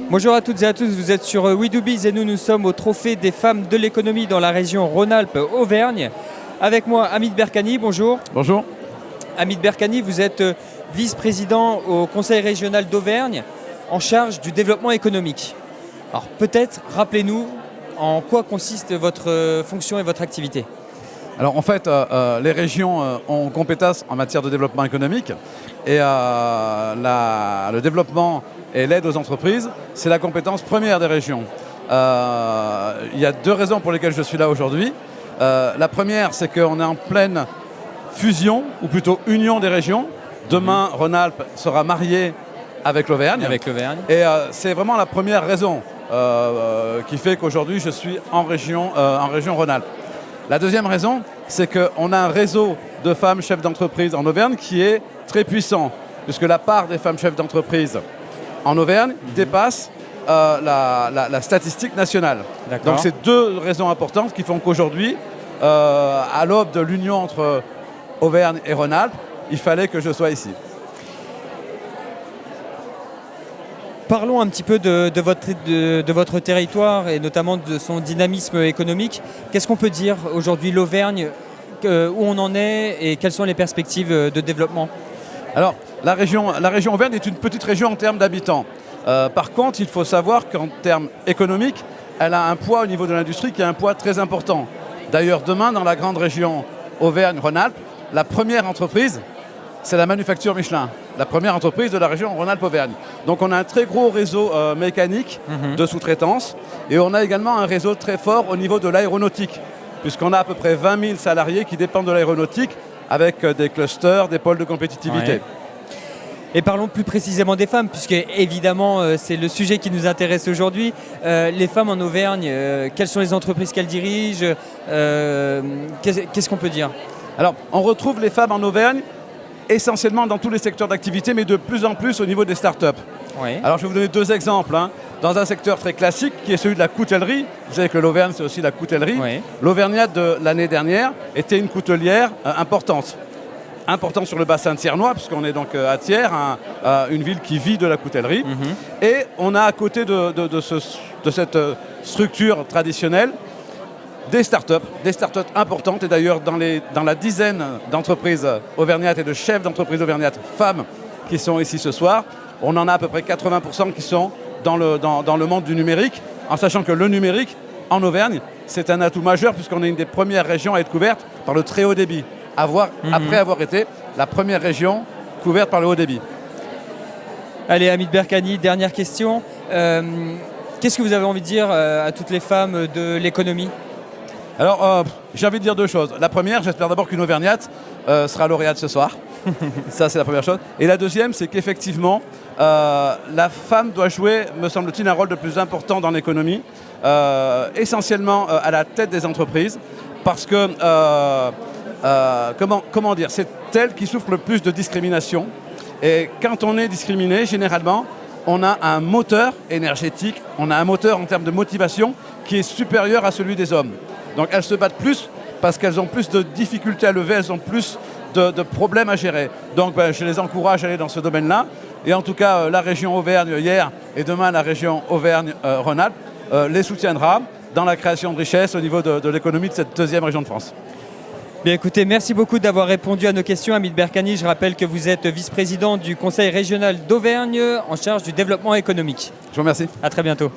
Bonjour à toutes et à tous, vous êtes sur We Do Biz et nous sommes au Trophée des femmes de l'économie dans la région Rhône-Alpes-Auvergne. Avec moi, Hamid Berkani, bonjour. Bonjour. Hamid Berkani, vous êtes vice-président au Conseil régional d'Auvergne en charge du développement économique. Alors peut-être, rappelez-nous en quoi consiste votre fonction et votre activité. Alors en fait, les régions ont compétence en matière de développement économique et le développement et l'aide aux entreprises, c'est la compétence première des régions. Il y a deux raisons pour lesquelles je suis là aujourd'hui. La première, c'est qu'on est en pleine fusion, ou plutôt union des régions. Demain, Rhône-Alpes sera marié avec l'Auvergne. Et c'est vraiment la première raison qui fait qu'aujourd'hui, je suis en région Rhône-Alpes. La deuxième raison, c'est qu'on a un réseau de femmes chefs d'entreprise en Auvergne qui est très puissant, puisque la part des femmes chefs d'entreprise en Auvergne dépasse la statistique nationale. Donc c'est deux raisons importantes qui font qu'aujourd'hui, à l'aube de l'union entre Auvergne et Rhône-Alpes, il fallait que je sois ici. Parlons un petit peu de votre territoire et notamment de son dynamisme économique. Qu'est-ce qu'on peut dire aujourd'hui l'Auvergne, où on en est et quelles sont les perspectives de développement? Alors, la région Auvergne est une petite région en termes d'habitants. Par contre, il faut savoir qu'en termes économiques, elle a un poids au niveau de l'industrie qui a un poids très important. D'ailleurs, demain, dans la grande région Auvergne-Rhône-Alpes, la première entreprise, c'est la manufacture Michelin, la première entreprise de la région Rhône-Alpes-Auvergne. Donc on a un très gros réseau mécanique de sous-traitance et on a également un réseau très fort au niveau de l'aéronautique, puisqu'on a à peu près 20 000 salariés qui dépendent de l'aéronautique avec des clusters, des pôles de compétitivité. Ouais. Et parlons plus précisément des femmes, puisque évidemment c'est le sujet qui nous intéresse aujourd'hui. Les femmes en Auvergne, quelles sont les entreprises qu'elles dirigent? Qu'est-ce qu'on peut dire? Alors on retrouve les femmes en Auvergne essentiellement dans tous les secteurs d'activité, mais de plus en plus au niveau des startups. Oui. Alors je vais vous donner deux exemples. Dans un secteur très classique qui est celui de la coutellerie, vous savez que l'Auvergne c'est aussi la coutellerie. Oui. L'Auvergnat de l'année dernière était une coutelière importante sur le bassin thiernois, puisqu'on est donc à Thiers, une ville qui vit de la coutellerie. Et on a à côté de cette structure traditionnelle des startups importantes, et d'ailleurs dans la dizaine d'entreprises auvergnates et de chefs d'entreprises auvergnates femmes qui sont ici ce soir, on en a à peu près 80% qui sont dans le monde du numérique, en sachant que le numérique en Auvergne, c'est un atout majeur puisqu'on est une des premières régions à être couverte par le très haut débit, après avoir été la première région couverte par le haut débit. Allez, Hamid Berkani, dernière question. Qu'est-ce que vous avez envie de dire à toutes les femmes de l'économie? Alors, j'ai envie de dire deux choses. La première, j'espère d'abord qu'une Auvergnate sera lauréate ce soir. Ça, c'est la première chose. Et la deuxième, c'est qu'effectivement, la femme doit jouer, me semble-t-il, un rôle de plus important dans l'économie, essentiellement à la tête des entreprises, parce que, comment dire, c'est elle qui souffre le plus de discrimination. Et quand on est discriminé, généralement, on a un moteur énergétique, on a un moteur en termes de motivation qui est supérieur à celui des hommes. Donc elles se battent plus parce qu'elles ont plus de difficultés à lever, elles ont plus de problèmes à gérer. Donc je les encourage à aller dans ce domaine-là. Et en tout cas, la région Auvergne hier et demain la région Auvergne-Rhône-Alpes les soutiendra dans la création de richesses au niveau de l'économie de cette deuxième région de France. Bien écoutez, merci beaucoup d'avoir répondu à nos questions, Hamid Berkani. Je rappelle que vous êtes vice-président du Conseil régional d'Auvergne en charge du développement économique. Je vous remercie. À très bientôt.